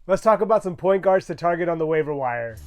Let's talk about some point guards to target on the waiver wire.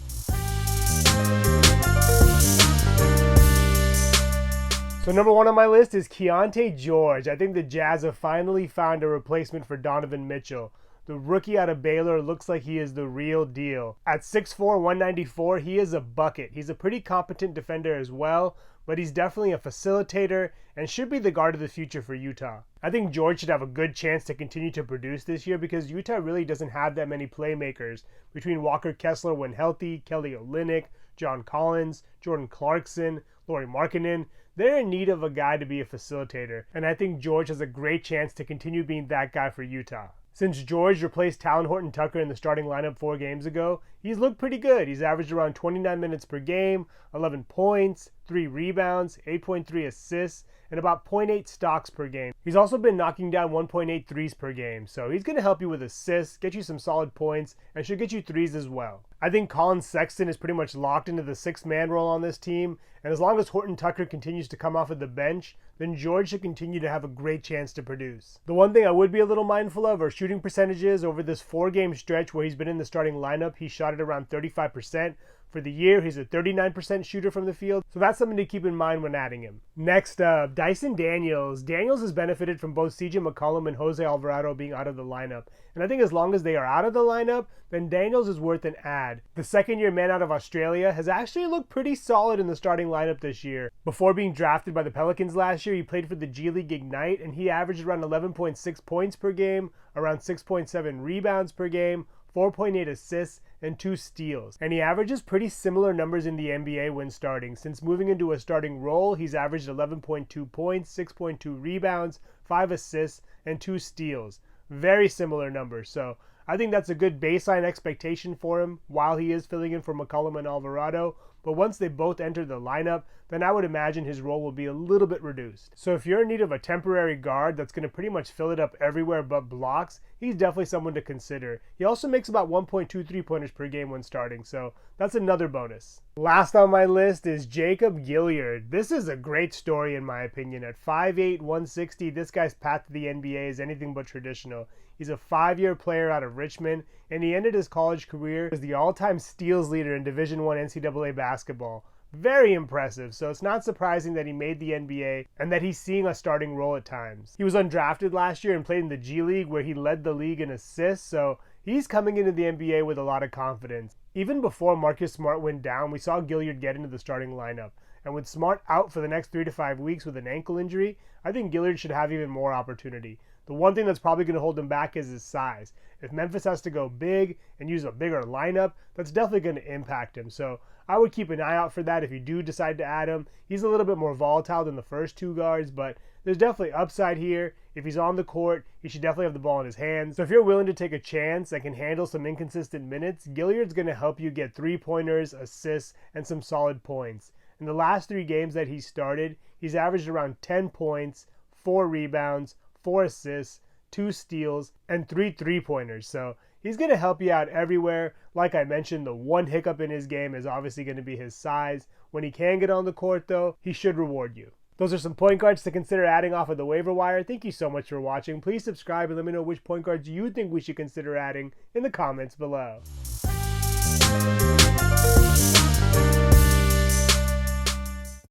So number one on my list is Keontae George. I think the Jazz have finally found a replacement for Donovan Mitchell. The rookie out of Baylor looks like he is the real deal. At 6'4", 194, he is a bucket. He's a pretty competent defender as well, but he's definitely a facilitator and should be the guard of the future for Utah. I think George should have a good chance to continue to produce this year because Utah really doesn't have that many playmakers between Walker Kessler when healthy, Kelly Olynyk, John Collins, Jordan Clarkson, Lauri Markkanen. They're in need of a guy to be a facilitator, and I think George has a great chance to continue being that guy for Utah. Since George replaced Talon Horton-Tucker in the starting lineup 4 games ago, he's looked pretty good. He's averaged around 29 minutes per game, 11 points, 3 rebounds, 8.3 assists, and about 0.8 stocks per game. He's also been knocking down 1.8 threes per game, so he's going to help you with assists, get you some solid points, and should get you threes as well. I think Colin Sexton is pretty much locked into the 6-man role on this team, and as long as Horton-Tucker continues to come off of the bench, then George should continue to have a great chance to produce. The one thing I would be a little mindful of are shooting percentages. Over this 4-game stretch where he's been in the starting lineup, he shot at around 35%. For the year, he's a 39% shooter from the field, so that's something to keep in mind when adding him. Next up, Dyson Daniels. Daniels has benefited from both CJ McCollum and Jose Alvarado being out of the lineup, and I think as long as they are out of the lineup, then Daniels is worth an add. The second-year man out of Australia has actually looked pretty solid in the starting lineup this year. Before being drafted by the Pelicans last year, he played for the G League Ignite, and he averaged around 11.6 points per game, around 6.7 rebounds per game, 4.8 assists, and 2 steals. And he averages pretty similar numbers in the NBA when starting. Since moving into a starting role, he's averaged 11.2 points, 6.2 rebounds, 5 assists, and 2 steals. Very similar numbers, so I think that's a good baseline expectation for him while he is filling in for McCollum and Alvarado. But once they both enter the lineup, then I would imagine his role will be a little bit reduced. So if you're in need of a temporary guard that's going to pretty much fill it up everywhere but blocks, he's definitely someone to consider. He also makes about 1.2 3-pointers per game when starting, so that's another bonus. Last on my list is Jacob Gilyard. This is a great story in my opinion. At 5'8", 160, this guy's path to the NBA is anything but traditional. He's a 5-year player out of Richmond, and he ended his college career as the all-time steals leader in Division I NCAA basketball. Very impressive, so it's not surprising that he made the NBA and that he's seeing a starting role at times. He was undrafted last year and played in the G League where he led the league in assists, so he's coming into the NBA with a lot of confidence. Even before Marcus Smart went down, we saw Gilyard get into the starting lineup. And with Smart out for the next 3 to 5 weeks with an ankle injury, I think Gilyard should have even more opportunity. The one thing that's probably going to hold him back is his size. If Memphis has to go big and use a bigger lineup, that's definitely going to impact him. So I would keep an eye out for that if you do decide to add him. He's a little bit more volatile than the first 2 guards, but there's definitely upside here. If he's on the court, he should definitely have the ball in his hands. So if you're willing to take a chance and can handle some inconsistent minutes, Gilyard's going to help you get 3-pointers, assists, and some solid points. In the last 3 games that he started, he's averaged around 10 points, 4 rebounds, 4 assists, 2 steals, and 3 3-pointers. So he's going to help you out everywhere. Like I mentioned, the one hiccup in his game is obviously going to be his size. When he can get on the court, though, he should reward you. Those are some point guards to consider adding off of the waiver wire. Thank you so much for watching. Please subscribe and let me know which point guards you think we should consider adding in the comments below.